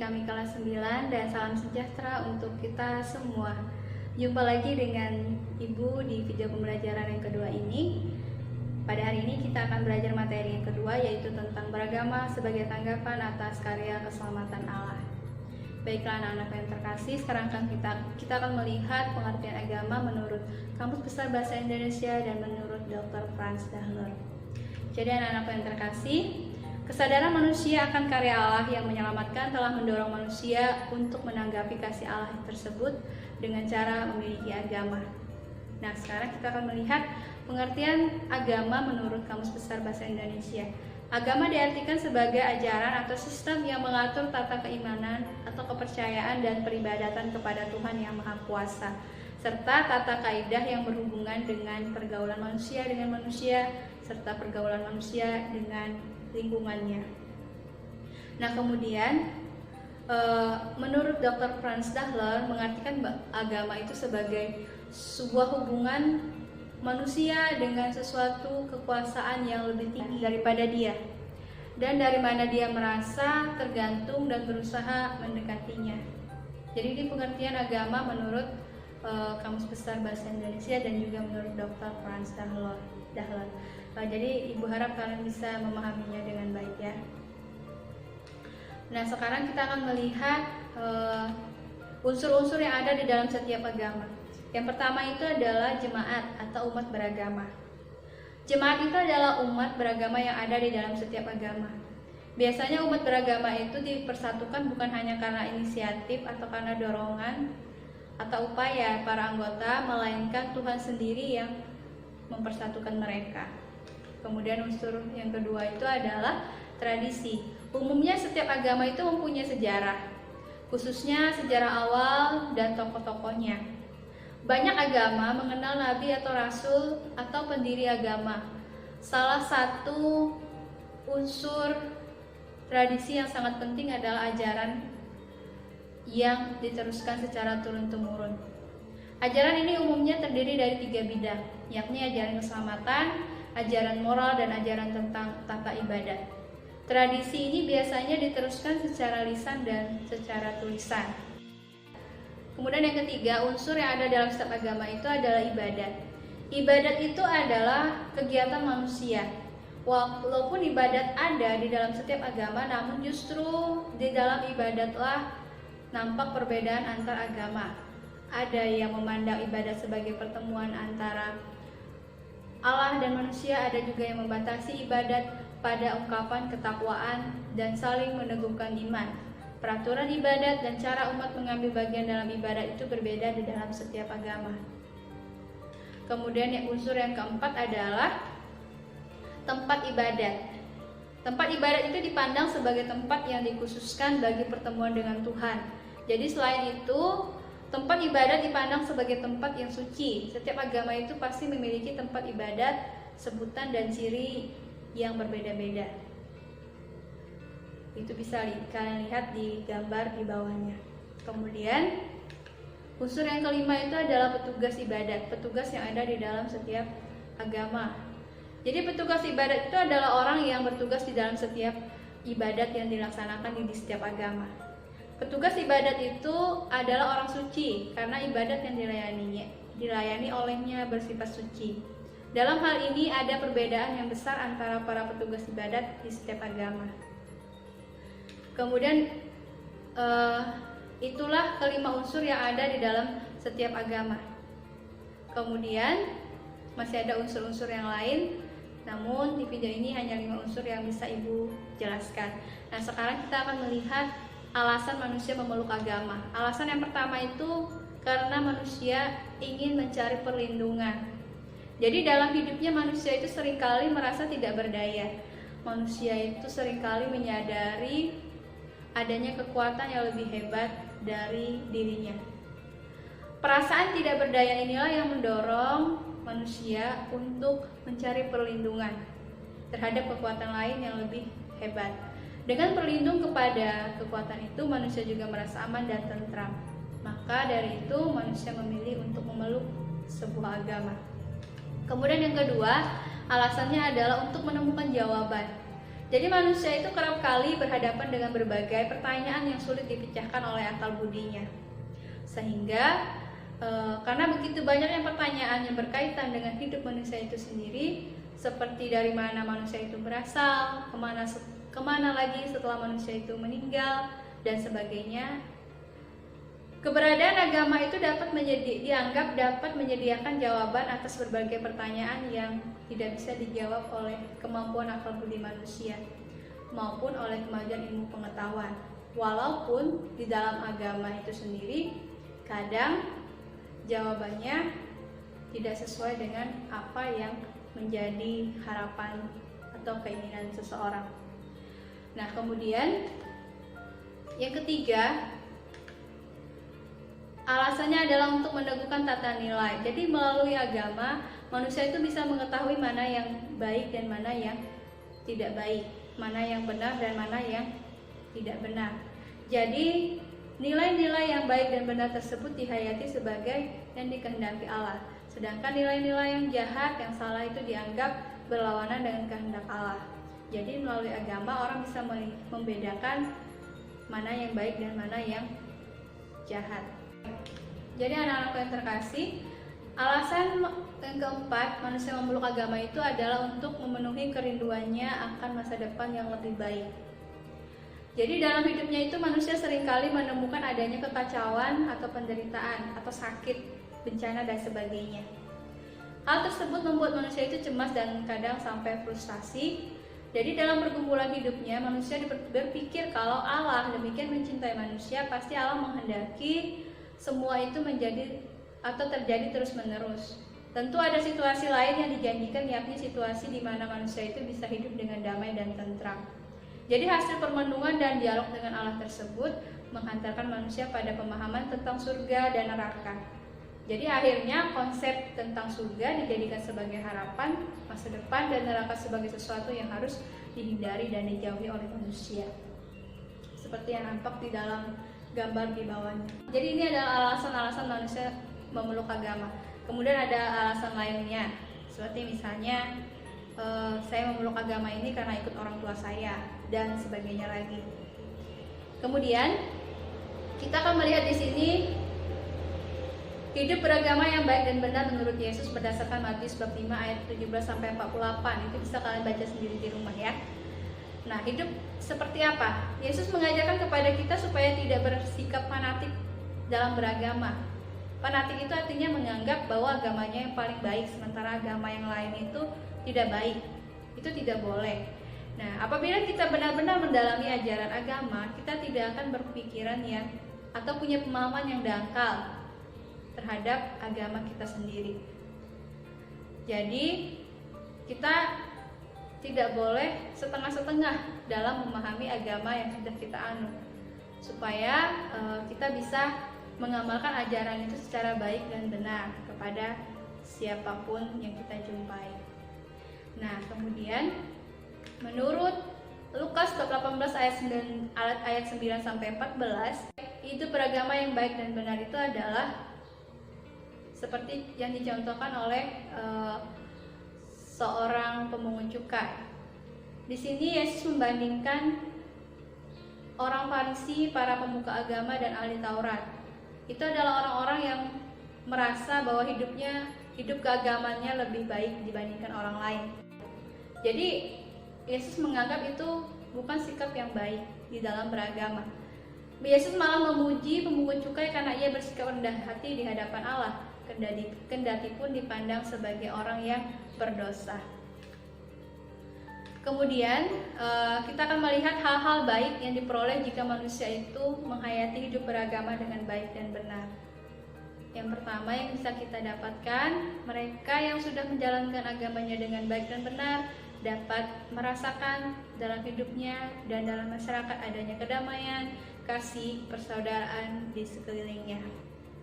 kami kelas 9 dan salam sejahtera untuk kita semua. Jumpa lagi dengan Ibu di video pembelajaran yang kedua ini. Pada hari ini kita akan belajar materi yang kedua, yaitu tentang beragama sebagai tanggapan atas karya keselamatan Allah. Baiklah anak-anak yang terkasih, sekarang kita akan melihat pengertian agama menurut Kamus Besar Bahasa Indonesia dan menurut Dr. Frans Dahler. Jadi anak-anak yang terkasih, kesadaran manusia akan karya Allah yang menyelamatkan telah mendorong manusia untuk menanggapi kasih Allah tersebut dengan cara memiliki agama. Nah, sekarang kita akan melihat pengertian agama menurut Kamus Besar Bahasa Indonesia. Agama diartikan sebagai ajaran atau sistem yang mengatur tata keimanan atau kepercayaan dan peribadatan kepada Tuhan Yang Maha Kuasa, serta tata kaidah yang berhubungan dengan pergaulan manusia dengan manusia, serta pergaulan manusia dengan lingkungannya. Nah, kemudian menurut Dr. Frans Dahler mengartikan agama itu sebagai sebuah hubungan manusia dengan sesuatu kekuasaan yang lebih tinggi daripada dia, dan dari mana dia merasa tergantung dan berusaha mendekatinya. Jadi ini pengertian agama menurut Kamus Besar Bahasa Indonesia dan juga menurut Dr. Frans Dahler. Jadi ibu harap kalian bisa memahaminya dengan baik ya. Nah, sekarang kita akan melihat unsur-unsur yang ada di dalam setiap agama. Yang pertama itu adalah jemaat atau umat beragama. Jemaat itu adalah umat beragama yang ada di dalam setiap agama. Biasanya umat beragama itu dipersatukan bukan hanya karena inisiatif atau karena dorongan atau upaya para anggota, melainkan Tuhan sendiri yang mempersatukan mereka. Kemudian unsur yang kedua itu adalah tradisi. Umumnya setiap agama itu mempunyai sejarah, khususnya sejarah awal dan tokoh-tokohnya. Banyak agama mengenal nabi atau rasul atau pendiri agama. Salah satu unsur tradisi yang sangat penting adalah ajaran yang diteruskan secara turun-temurun. Ajaran ini umumnya terdiri dari 3 bidang, yakni ajaran keselamatan, ajaran moral, dan ajaran tentang tata ibadat. Tradisi ini biasanya diteruskan secara lisan dan secara tulisan. Kemudian yang ketiga, unsur yang ada dalam setiap agama itu adalah ibadat. Ibadat itu adalah kegiatan manusia. Walaupun ibadat ada di dalam setiap agama, namun justru di dalam ibadatlah nampak perbedaan antar agama. Ada yang memandang ibadat sebagai pertemuan antara Allah dan manusia, ada juga yang membatasi ibadat pada ungkapan ketakwaan dan saling meneguhkan iman. Peraturan ibadat dan cara umat mengambil bagian dalam ibadat itu berbeda di dalam setiap agama. Kemudian unsur yang keempat adalah tempat ibadat. Tempat ibadat itu dipandang sebagai tempat yang dikhususkan bagi pertemuan dengan Tuhan. Jadi selain itu, tempat ibadat dipandang sebagai tempat yang suci. Setiap agama itu pasti memiliki tempat ibadat, sebutan dan ciri yang berbeda-beda. Itu bisa kalian lihat di gambar di bawahnya. Kemudian unsur yang kelima itu adalah petugas ibadat, petugas yang ada di dalam setiap agama. Jadi petugas ibadat itu adalah orang yang bertugas di dalam setiap ibadat yang dilaksanakan di setiap agama. Petugas ibadat itu adalah orang suci karena ibadat yang dilayani olehnya bersifat suci. Dalam hal ini ada perbedaan yang besar antara para petugas ibadat di setiap agama. Kemudian itulah kelima unsur yang ada di dalam setiap agama. Kemudian masih ada unsur-unsur yang lain, namun di video ini hanya 5 unsur yang bisa ibu jelaskan. Nah, sekarang kita akan melihat alasan manusia memeluk agama. Alasan yang pertama itu karena manusia ingin mencari perlindungan. Jadi dalam hidupnya manusia itu seringkali merasa tidak berdaya. Manusia itu seringkali menyadari adanya kekuatan yang lebih hebat dari dirinya. Perasaan tidak berdaya inilah yang mendorong manusia untuk mencari perlindungan terhadap kekuatan lain yang lebih hebat. Dengan berlindung kepada kekuatan itu, manusia juga merasa aman dan tentram. Maka dari itu, manusia memilih untuk memeluk sebuah agama. Kemudian yang kedua, alasannya adalah untuk menemukan jawaban. Jadi manusia itu kerap kali berhadapan dengan berbagai pertanyaan yang sulit dipecahkan oleh akal budinya. Sehingga karena begitu banyaknya pertanyaan yang berkaitan dengan hidup manusia itu sendiri, seperti dari mana manusia itu berasal, kemana lagi setelah manusia itu meninggal, dan sebagainya. Keberadaan agama itu dianggap dapat menyediakan jawaban atas berbagai pertanyaan yang tidak bisa dijawab oleh kemampuan akal budi manusia maupun oleh kemajuan ilmu pengetahuan. Walaupun di dalam agama itu sendiri kadang jawabannya tidak sesuai dengan apa yang menjadi harapan atau keinginan seseorang. Nah, kemudian yang ketiga, alasannya adalah untuk meneguhkan tata nilai. Jadi melalui agama, manusia itu bisa mengetahui mana yang baik dan mana yang tidak baik, mana yang benar dan mana yang tidak benar. Jadi nilai-nilai yang baik dan benar tersebut dihayati sebagai yang dikehendaki Allah. Sedangkan nilai-nilai yang jahat, yang salah itu dianggap berlawanan dengan kehendak Allah. Jadi melalui agama orang bisa membedakan mana yang baik dan mana yang jahat. Jadi anak-anakku yang terkasih, alasan yang keempat manusia memeluk agama itu adalah untuk memenuhi kerinduannya akan masa depan yang lebih baik. Jadi dalam hidupnya itu manusia seringkali menemukan adanya kekacauan atau penderitaan atau sakit, bencana dan sebagainya. Hal tersebut membuat manusia itu cemas dan kadang sampai frustasi. Jadi dalam pergumulan hidupnya manusia berpikir kalau Allah demikian mencintai manusia, pasti Allah menghendaki semua itu menjadi atau terjadi terus-menerus. Tentu ada situasi lain yang dijanjikan, yakni situasi di mana manusia itu bisa hidup dengan damai dan tentram. Jadi hasil permenungan dan dialog dengan Allah tersebut menghantarkan manusia pada pemahaman tentang surga dan neraka. Jadi akhirnya konsep tentang surga dijadikan sebagai harapan masa depan dan neraka sebagai sesuatu yang harus dihindari dan dijauhi oleh manusia. Seperti yang nampak di dalam gambar di bawahnya. Jadi ini adalah alasan-alasan manusia memeluk agama. Kemudian ada alasan lainnya, seperti misalnya saya memeluk agama ini karena ikut orang tua saya dan sebagainya lagi. Kemudian kita akan melihat di sini hidup beragama yang baik dan benar menurut Yesus berdasarkan Matius bab 5 ayat 17 sampai 48. Itu bisa kalian baca sendiri di rumah ya. Nah, hidup seperti apa? Yesus mengajarkan kepada kita supaya tidak bersikap fanatik dalam beragama. Fanatik itu artinya menganggap bahwa agamanya yang paling baik, sementara agama yang lain itu tidak baik. Itu tidak boleh. Nah, apabila kita benar-benar mendalami ajaran agama, kita tidak akan berpikiran yang atau punya pemahaman yang dangkal terhadap agama kita sendiri. Jadi, kita tidak boleh setengah-setengah dalam memahami agama yang sudah kita anut, supaya kita bisa mengamalkan ajaran itu secara baik dan benar kepada siapapun yang kita jumpai. Nah, kemudian menurut Lukas bab 18 ayat 9 sampai 14, hidup beragama yang baik dan benar itu adalah seperti yang dicontohkan oleh seorang pemungut cukai. Di sini Yesus membandingkan orang Farisi, para pemuka agama dan ahli Taurat. Itu adalah orang-orang yang merasa bahwa hidup keagamannya lebih baik dibandingkan orang lain. Jadi Yesus menganggap itu bukan sikap yang baik di dalam beragama. Yesus malah memuji pemungut cukai karena ia bersikap rendah hati di hadapan Allah, kendati pun dipandang sebagai orang yang berdosa. Kemudian kita akan melihat hal-hal baik yang diperoleh jika manusia itu menghayati hidup beragama dengan baik dan benar. Yang pertama yang bisa kita dapatkan, mereka yang sudah menjalankan agamanya dengan baik dan benar dapat merasakan dalam hidupnya dan dalam masyarakat adanya kedamaian, kasih, persaudaraan di sekelilingnya.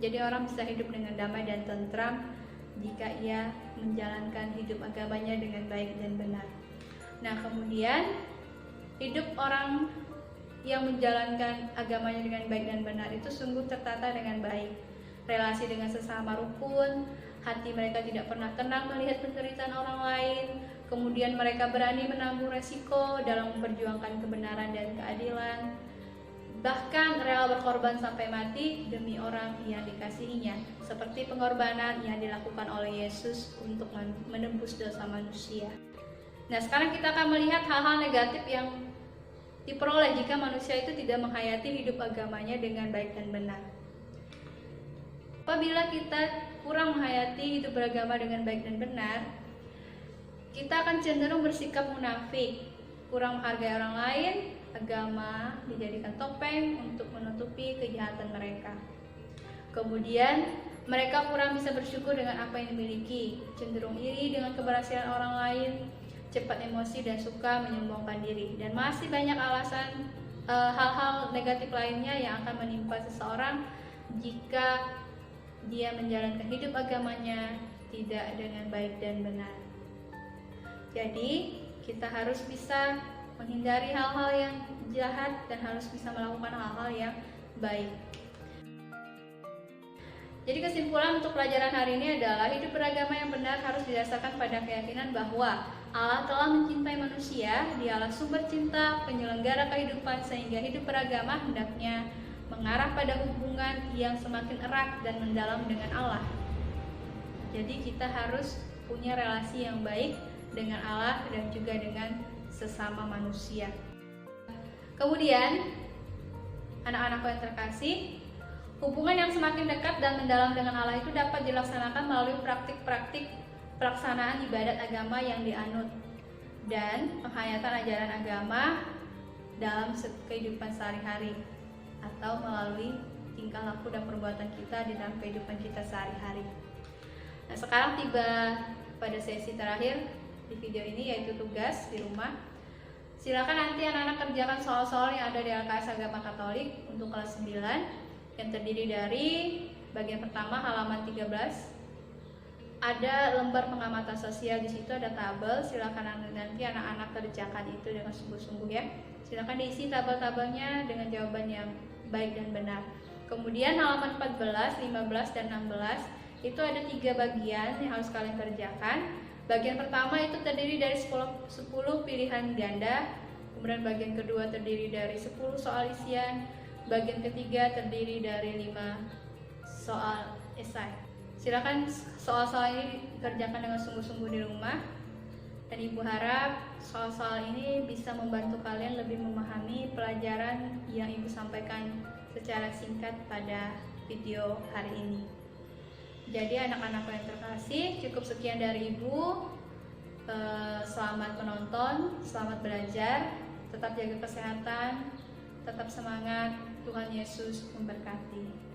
Jadi orang bisa hidup dengan damai dan tentram jika ia menjalankan hidup agamanya dengan baik dan benar. Nah, kemudian hidup orang yang menjalankan agamanya dengan baik dan benar itu sungguh tertata dengan baik. Relasi dengan sesama rukun, hati mereka tidak pernah tenang melihat penderitaan orang lain, kemudian mereka berani menanggung resiko dalam memperjuangkan kebenaran dan keadilan, bahkan rela berkorban sampai mati demi orang yang dikasihinya, seperti pengorbanan yang dilakukan oleh Yesus untuk menebus dosa manusia. Nah, sekarang kita akan melihat hal-hal negatif yang diperoleh jika manusia itu tidak menghayati hidup agamanya dengan baik dan benar. Apabila kita kurang menghayati hidup beragama dengan baik dan benar, kita akan cenderung bersikap munafik, kurang menghargai orang lain. Agama dijadikan topeng untuk menutupi kejahatan mereka. Kemudian mereka kurang bisa bersyukur dengan apa yang dimiliki, cenderung iri dengan keberhasilan orang lain, cepat emosi dan suka menyombongkan diri, dan masih banyak alasan hal-hal negatif lainnya yang akan menimpa seseorang jika dia menjalankan hidup agamanya tidak dengan baik dan benar. Jadi kita harus bisa menghindari hal-hal yang jahat dan harus bisa melakukan hal-hal yang baik. Jadi kesimpulan untuk pelajaran hari ini adalah hidup beragama yang benar harus didasarkan pada keyakinan bahwa Allah telah mencintai manusia, Dialah sumber cinta, penyelenggara kehidupan, sehingga hidup beragama hendaknya mengarah pada hubungan yang semakin erat dan mendalam dengan Allah. Jadi kita harus punya relasi yang baik dengan Allah dan juga dengan sesama manusia. Kemudian, anak-anakku yang terkasih, hubungan yang semakin dekat dan mendalam dengan Allah itu dapat dilaksanakan melalui praktik-praktik pelaksanaan ibadat agama yang dianut dan penghayatan ajaran agama dalam kehidupan sehari-hari, atau melalui tingkah laku dan perbuatan kita di dalam kehidupan kita sehari-hari. Nah, sekarang tiba pada sesi terakhir di video ini, yaitu tugas di rumah. Silakan nanti anak-anak kerjakan soal-soal yang ada di LKS Agama Katolik untuk kelas 9 yang terdiri dari bagian pertama halaman 13. Ada lembar pengamatan sosial, di situ ada tabel. Silakan nanti anak-anak kerjakan itu dengan sungguh-sungguh ya. Silakan diisi tabel-tabelnya dengan jawaban yang baik dan benar. Kemudian halaman 14, 15, dan 16 itu ada 3 bagian yang harus kalian kerjakan. Bagian pertama itu terdiri dari 10 pilihan ganda. Kemudian bagian kedua terdiri dari 10 soal isian. Bagian ketiga terdiri dari 5 soal esai. Silakan soal-soal ini dikerjakan dengan sungguh-sungguh di rumah. Dan Ibu harap soal-soal ini bisa membantu kalian lebih memahami pelajaran yang Ibu sampaikan secara singkat pada video hari ini. Jadi anak-anak yang terkasih, cukup sekian dari Ibu. Selamat menonton, selamat belajar, tetap jaga kesehatan, tetap semangat. Tuhan Yesus memberkati.